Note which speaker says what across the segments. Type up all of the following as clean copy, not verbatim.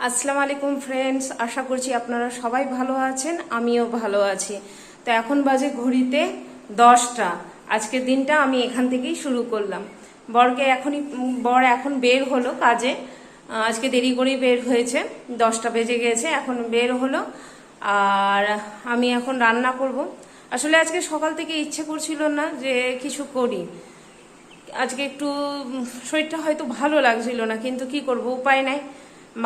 Speaker 1: আসসালামু আলাইকুম ফ্রেন্ডস, আশা করছি আপনারা সবাই ভালো আছেন, আমিও ভালো আছি। তো এখন বাজে ঘড়িতে 10টা। আজকের দিনটা আমি এখান থেকেই শুরু করলাম। বর এখন বের হলো কাজে। আজকে দেরি করেই বের হয়েছে, 10টা বেজে গেছে, এখন বের হলো। আর আমি এখন রান্না করব। আসলে আজকে সকাল থেকে ইচ্ছে করছিল না যে কিছু করি। আজকে একটু শরীরটা হয়তো ভালো লাগছিল না, কিন্তু কি করব, উপায় নাই।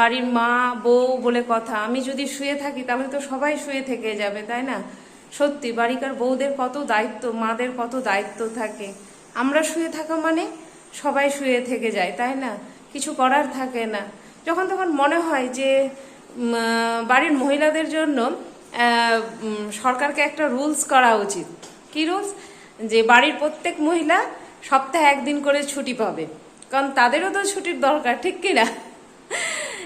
Speaker 1: বাড়ির মা বউ বলে কথা, আমি যদি শুয়ে থাকি তাহলে তো সবাই শুয়ে থেকে যাবে, তাই না? সত্যি বাড়িকার বউদের কত দায়িত্ব, মাদের কত দায়িত্ব থাকে। আমরা শুয়ে থাকা মানে সবাই শুয়ে থেকে যায়, তাই না? কিছু করার থাকে না। যখন তখন মনে হয় যে বাড়ির মহিলাদের জন্য সরকারকে একটা রুলস করা উচিত। কি রুলস? যে বাড়ির প্রত্যেক মহিলা সপ্তাহে একদিন করে ছুটি পাবে, কারণ তাদেরও তো ছুটির দরকার, ঠিক কিনা?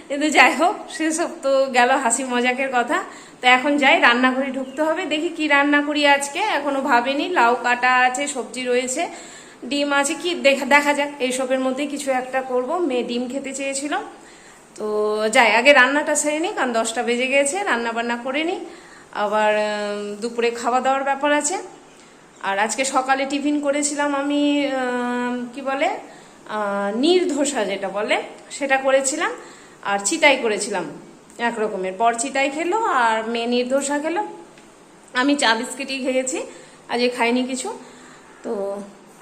Speaker 1: কিন্তু যাই হোক, সেসব তো গেল হাসি মজাকের কথা। তো এখন যাই, রান্নাঘরে ঢুকতে হবে। দেখি কি রান্না করি আজকে, এখনো ভাবিনি। লাউ কাটা আছে, সবজি রয়েছে, ডিম আছে, কি দেখা যাক। এইসবের মধ্যে কিছু একটা করব। মেয়ে ডিম খেতে চেয়েছিল। তো যাই, আগে রান্নাটা সেরে নিই, কারণ 10টা বেজে গেছে। রান্না বান্না করে নিই, আবার দুপুরে খাওয়া দাওয়ার ব্যাপার আছে। আর আজকে সকালে টিফিন করেছিলাম আমি, কি বলে, নির্ধোসা যেটা বলে সেটা করেছিলাম, আর চিতাই করেছিলাম এক রকমের। পর চিতাই খেলো আর মেয়ে নির্ধোসা খেলো। আমি চা বিস্কিটই খেয়েছি, আজকে খাইনি কিছু। তো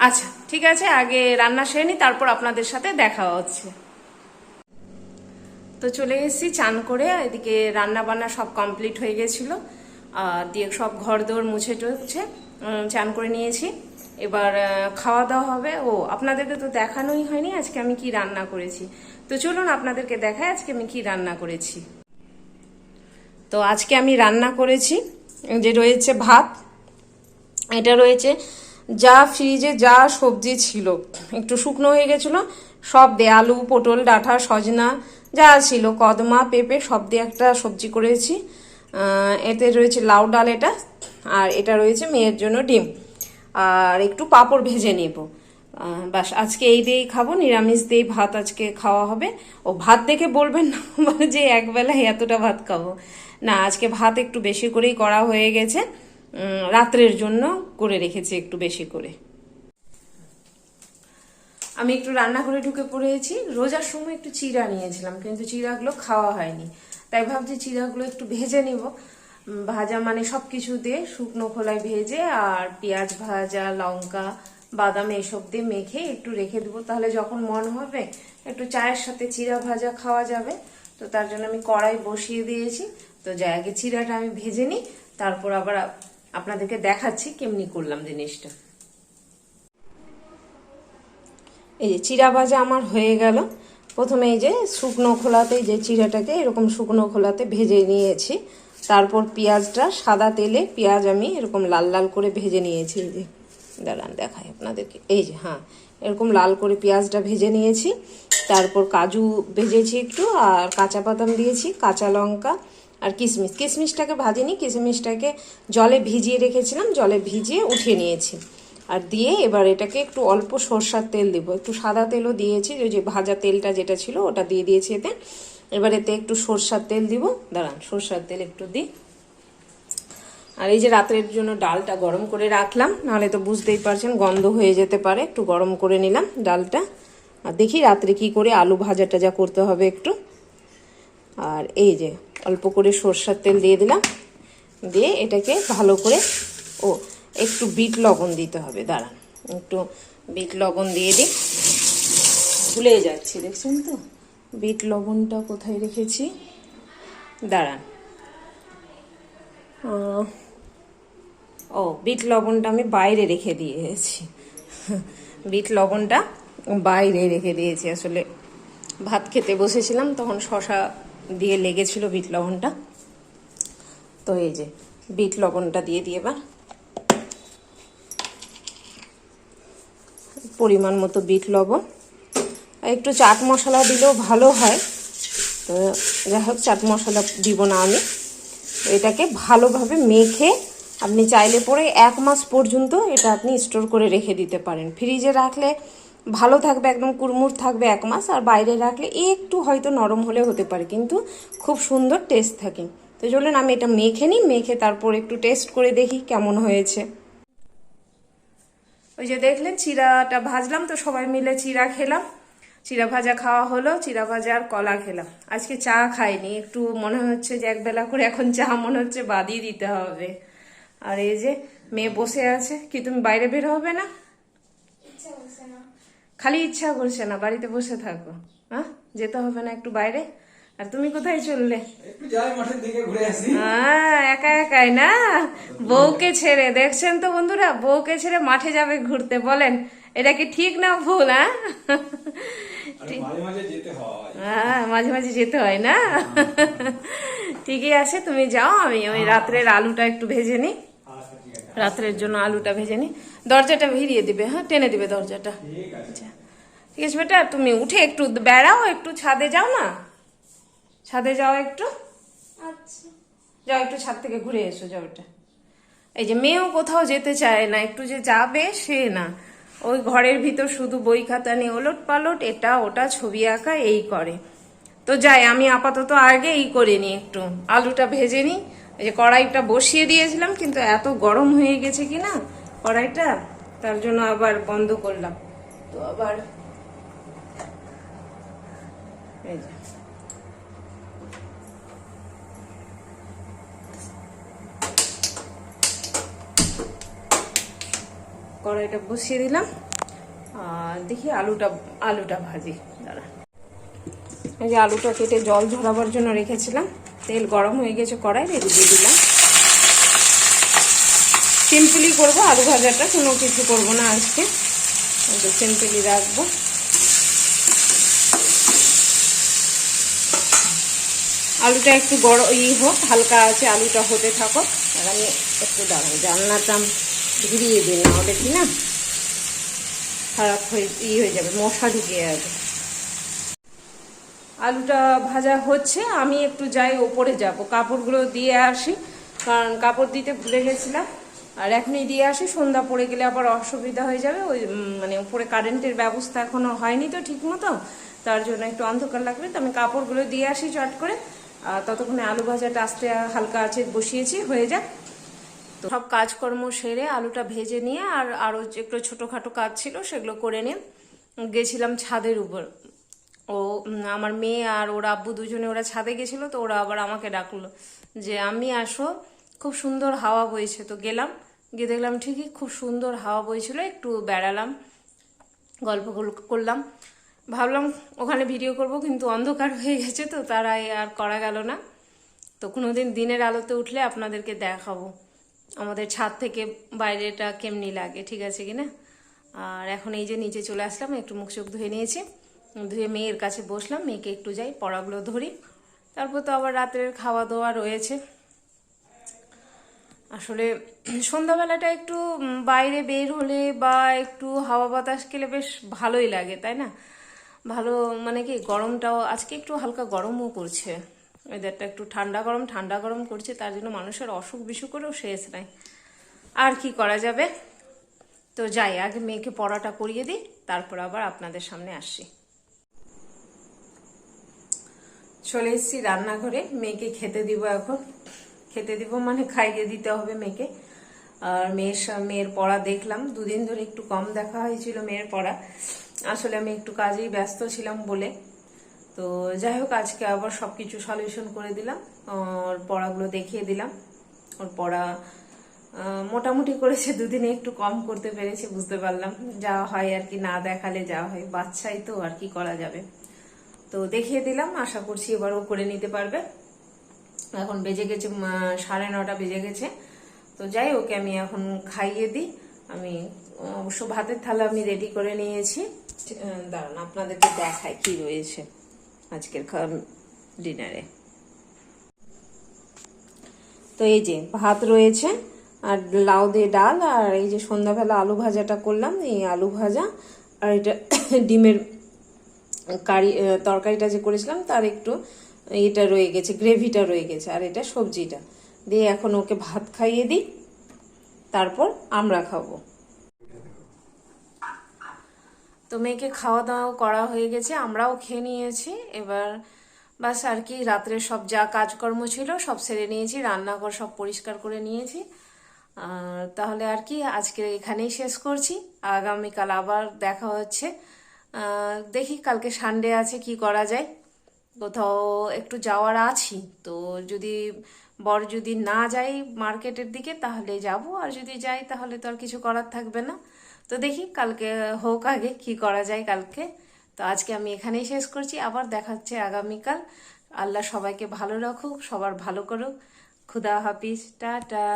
Speaker 1: আচ্ছা, ঠিক আছে, আগে রান্না সেরে নিই, তারপর আপনাদের সাথে দেখা হচ্ছে। তো চলে এসেছি চান করে, এদিকে রান্না বান্না সব কমপ্লিট হয়ে গেছিলো। দিয়ে সব ঘর দোর মুছে টুছে চান করে নিয়েছি। এবার খাওয়া দাওয়া হবে। ও, আপনাদেরকে তো দেখানোই হয়নি আজকে আমি কি রান্না করেছি। তো চলুন আপনাদেরকে দেখাই আজকে আমি কি রান্না করেছি। তো আজকে আমি রান্না করেছি, যে রয়েছে ভাত, এটা রয়েছে যা ফ্রিজে যা সবজি ছিল একটু শুকনো হয়ে গেছিলো, সব দিয়ে আলু পটল ডাঁটা সজনা যা ছিল, কদমা পেঁপে সব দিয়ে একটা সবজি করেছি। এতে রয়েছে লাউ ডাল এটা, আর এটা রয়েছে মেয়ের জন্য ডিম, আর একটু পাঁপড় ভেজে নেব। বাস, আজকে এই দিয়েই খাবো, নিরামিষ দিয়েই ভাত আজকে খাওয়া হবে। ও, ভাত দেখে বলবেন না মানে যে একবেলায় এতটা ভাত খাবো না, আজকে ভাত একটু বেশি করেই করা হয়ে গেছে, রাত্রের জন্য করে রেখেছি একটু বেশি করে। আমি একটু রান্নাঘরে ঢুকে পড়েছি। রোজার সময় একটু চিড়া নিয়েছিলাম, কিন্তু চিড়াগুলো খাওয়া হয়নি, তাই ভাবছি চিড়াগুলো একটু ভেজে নিব। ভাজা মানে সব কিছু দিয়ে শুকনো খোলায় ভেজে, আর পেঁয়াজ ভাজা লঙ্কা বাদাম এসব দিয়ে মেখে একটু রেখে দেবো, তাহলে যখন মন হবে একটু চায়ের সাথে চিড়া ভাজা খাওয়া যাবে। তো তার জন্য আমি কড়াই বসিয়ে দিয়েছি। তো যাই, আগে চিড়াটা আমি ভেজে নিই, তারপর আবার আপনাদেরকে দেখাচ্ছি কেমনি করলাম জিনিসটা। এই যে চিড়া ভাজা আমার হয়ে গেল। প্রথমে এই যে শুকনো খোলাতে, যে চিড়াটাকে এরকম শুকনো খোলাতে ভেজে নিয়েছি। তারপর পেঁয়াজটা সাদা তেলে পেঁয়াজ আমি এরকম লাল লাল করে ভেজে নিয়েছি। এই যে দাঁড়ান দেখাই আপনাদেরকে, এই যে হ্যাঁ, এরকম লাল করে পেঁয়াজটা ভেজে নিয়েছি। তারপর কাজু ভেজেছি একটু, আর কাঁচা বাদাম দিয়েছি, কাঁচা লঙ্কা আর কিশমিশটাকে ভাজিনি, কিশমিশটাকে জলে ভিজিয়ে রেখেছিলাম, জলে ভিজিয়ে উঠিয়ে নিয়েছি। আর দিয়ে এবার এটাকে একটু অল্প সরষার তেল দিব, একটু সাদা তেলও দিয়েছি, ওই যে ভাজা তেলটা যেটা ছিল ওটা দিয়ে দিয়েছি এতে। এবার এতে একটু সরষার তেল দিব, দাঁড়ান সরষার তেল একটু দিই। আর এই যে রাত্রের জন্য ডালটা গরম করে রাখলাম, নাহলে তো বুঝতেই পারছেন গন্ধ হয়ে যেতে পারে, একটু গরম করে নিলাম ডালটা। আর দেখি রাত্রে কি করে আলু ভাজাটা যা করতে হবে একটু। আর এই যে অল্প করে সরষার তেল দিয়ে দিলাম, দিয়ে এটাকে ভালো করে, ও একটু বিট লবণ দিতে হবে, দাঁড়ান একটু বিট লবণ দিয়ে দিই, ভুলে যাচ্ছি, দেখছেন তো বিট লবণটা কোথায় রেখেছি, দাঁড়ান। ও, বিট লবণটা আমি বাইরে রেখে দিয়েছি, বিট লবণটা বাইরে রেখে দিয়েছি। আসলে ভাত খেতে বসেছিলাম তখন শশা দিয়ে লেগেছিল বিট লবণটা। তো এই যে বিট লবণটা দিয়ে দিই এবার, পরিমাণ মতো বিট লবণ। একটু চাট মশলা দিলেও ভালো হয়, তো যাই হোক চাট মশলা দিব না আমি। এটাকে ভালোভাবে মেখে আপনি চাইলে পরে 1 মাস পর্যন্ত এটা আপনি স্টোর করে রেখে দিতে পারেন। ফ্রিজে রাখলে ভালো থাকবে, একদম কুড়মুড় থাকবে 1 মাস। আর বাইরে রাখলে একটু হয়তো নরম হলে হতে পারে, কিন্তু খুব সুন্দর টেস্ট থাকে। তো চলুন আমি এটা মেখে নিই, মেখে তারপর একটু টেস্ট করে দেখি কেমন হয়েছে। ওই যে দেখলেন চিড়াটা ভাজলাম, তো সবাই মিলে চিড়া খেলাম। চিড়া ভাজা খাওয়া হলো, চিড়া ভাজা আর কলা খেলাম। আজকে চা খাইনি, একটু মনে হচ্ছে যে একবেলা করে এখন চা মনে হচ্ছে বাদই দিতে হবে। আর এই যে মেয়ে বসে আছে। কি তুমি বাইরে বের হবে না? খালি ইচ্ছা করছে না, বাড়িতে বসে থাকো। হ্যাঁ, যেতে হবে না একটু বাইরে? আর তুমি কোথায় চললে? হ্যাঁ, একা একাই না, বউকে ছেড়ে। দেখছেন তো বন্ধুরা, বউকে ছেড়ে মাঠে যাবে ঘুরতে। বলেন এটা কি ঠিক না ভুল? হ্যাঁ, হ্যাঁ, মাঝে মাঝে যেতে হয় না। ঠিকই আছে, তুমি যাও। আমি ওই রাত্রের আলুটা একটু ভেজে নিই, রাত্রের জন্য আলুটা ভেজে নিই। দরজাটা ভিড়িয়ে দিবে, হ্যাঁ, টেনে দিবে দরজাটা। ঠিক আছে বেটা, তুমি উঠে একটু বেড়াও, একটু ছাদে যাও না, ছাদে যাও একটু। আচ্ছা, যাও একটু ছাদ থেকে ঘুরে এসো, যাও। এটা এই যে মেয়েও কোথাও যেতে চায় না, একটু যে যাবে সে না, ওই ঘরের ভিতর শুধু বই খাতা নিয়ে ওলট পালট, এটা ওটা ছবি আঁকা এই করে। তো যাই, আমি আপাতত আগে এই করে নিই, একটু আলুটা ভেজে নিই। এই যে কড়াইটা বসিয়ে দিয়েছিলাম, কিন্তু এত গরম হয়ে গেছে কি না কড়াইটা, তার জন্য আবার বন্ধ করলাম। তো আবার এই যে কড়াইটা বসিয়ে দিলাম। আর দেখি আলুটা ভাজি। দাঁড়া, এই যে আলুটা কেটে জল ঝরাবার জন্য রেখেছিলাম, তেল গরম হয়ে গেছে, কড়াই রেডি দিয়ে দিলাম। সিম্পলি করবো আলু ভাজাটা, কোনো কিছু করবো না আজকে, সিম্পলি রাখবো। আলুটা একটু বড় হোক, হালকা আছে, আলুটা হতে থাকো। আর আমি একটু দাঁড়াবো, জানলাটা ঘুরিয়ে দিই, না হলে কি না খারাপ হয়ে যাবে, মশা ঢুকে যাবে। আলুটা ভাজা হচ্ছে, আমি একটু যাই ওপরে যাব, কাপড়গুলো দিয়ে আসি, কারণ কাপড় দিতে ভুলে গেছিলাম। আর এখনই দিয়ে আসি, সন্ধ্যা পড়ে গেলে আবার অসুবিধা হয়ে যাবে। ওই মানে উপরে কারেন্টের ব্যবস্থা এখনো হয়নি তো ঠিক মতো, তার জন্য একটু অন্ধকার লাগবে। তো আমি কাপড়গুলো দিয়ে আসি চট করে। ততক্ষণে আলু ভাজাটা আস্তে হালকা আছে বসিয়েছি, হয়ে যাক। তো সব কাজকর্ম সেরে আলুটা ভেজে নিয়ে আর আরও একটু ছোটোখাটো কাজ ছিল সেগুলো করে নিয়ে গেছিলাম ছাদের উপর। আমার মেয়ে আর ওর আব্বু দুজনে ওরা ছাদে গেছিলো, তো ওরা আবার আমাকে ডাকলো যে আমি আসো, খুব সুন্দর হাওয়া বইছে। তো গেলাম, গিয়ে দেখলাম ঠিকই খুব সুন্দর হাওয়া বইছিল, একটু বেড়ালাম, গল্প করলাম। ভাবলাম ওখানে ভিডিও করব, কিন্তু অন্ধকার হয়ে গেছে, তো তারাই আর করা গেল না। তো কোনোদিন দিনের আলোতে উঠলে আপনাদেরকে দেখাবো আমাদের ছাদ থেকে বাইরেটা কেমনি লাগে, ঠিক আছে কিনা। আর এখন এই যে নিচে চলে আসলাম, একটু মুখ চোখ ধুয়ে নিয়েছি, ধুয়ে মেয়ের কাছে বসলাম, মেয়েকে একটু যাই পড়াগুলো ধরি, তারপর তো আবার রাত্রের খাওয়া দাওয়া রয়েছে। আসলে সন্ধ্যাবেলাটা একটু বাইরে বের হলে বা একটু হাওয়া বাতাস খেলে বেশ ভালোই লাগে, তাই না? ভালো মানে কি, গরমটাও আজকে একটু হালকা গরমও করছে, ওয়েদারটা একটু ঠান্ডা গরম করছে, তার জন্য মানুষের অসুখ বিসুখেরও শেষ নাই। আর কি করা যাবে। তো যাই, আগে মেয়েকে পড়াটা করিয়ে দিই, তারপর আবার আপনাদের সামনে আসছি। চলে এসেছি রান্নাঘরে, মেয়েকে খেতে দিব এখন। খেতে দিব মানে খাইয়ে দিতে হবে মেয়েকে। আর মেয়ের পড়া দেখলাম, দুদিন ধরে একটু কম দেখা হয়েছিল মেয়ের পড়া, আসলে আমি একটু কাজেই ব্যস্ত ছিলাম বলে। তো যাই হোক, আজকে আবার সবকিছু সলিউশন করে দিলাম, ওর পড়াগুলো দেখিয়ে দিলাম। ওর পড়া মোটামুটি করেছে, দুদিনে একটু কম করতে পেরেছে, বুঝতে পারলাম। যা হয় আর কি, না দেখালে যা হয়, বাচ্চাই তো, আর কি করা যাবে। তো দেখিয়ে দিলাম, আশা করছি এবার ও করে নিতে পারবে। এখন বেজে গেছে 9:30 বেজে গেছে। তো যাই, ওকে আমি এখন খাইয়ে দিই। আমি অবশ্য ভাতের থালা আমি রেডি করে নিয়েছি, দাঁড়ান আপনাদেরকে দেখাই কি রয়েছে আজকের ডিনারে। তো এই যে ভাত রয়েছে, আর লাউ দিয়ে ডাল, আর এই যে সন্ধ্যাবেলা আলু ভাজাটা করলাম, এই আলু ভাজা, আর এটা ডিমের তরকারিটা যে করেছিলাম তার একটু এটা রয়ে গেছে, গ্রেভিটা রয়ে গেছে, আর এটা সবজিটা দিয়ে এখন ওকে ভাত খাইয়ে দিই, তারপর আমরা খাবো। তো মেয়েকে খাওয়া দাওয়া করা হয়ে গেছে, আমরাও খেয়ে নিয়েছি। এবার বাস আর কি, রাত্রে সব যা কাজকর্ম ছিল সব সেরে নিয়েছি, রান্নাঘর সব পরিষ্কার করে নিয়েছি। তাহলে আর কি আজকে এখানেই শেষ করছি, আগামীকাল আবার দেখা হচ্ছে। দেখি কালকে সানডে আছে, কি করা যায়, কোথাও একটু যাওয়ার আছি। তো যদি বর যদি না যাই মার্কেটের দিকে তাহলে যাব, আর যদি যাই তাহলে তো আর কিছু করার থাকবে না। তো দেখি কালকে হোক আগে, কি করা যায় কালকে। তো আজকে আমি এখানেই শেষ করছি, আবার দেখা হচ্ছে আগামীকাল। আল্লাহ সবাইকে ভালো রাখুক, সবার ভালো করুক। খুদা হাফিজ, টাটা।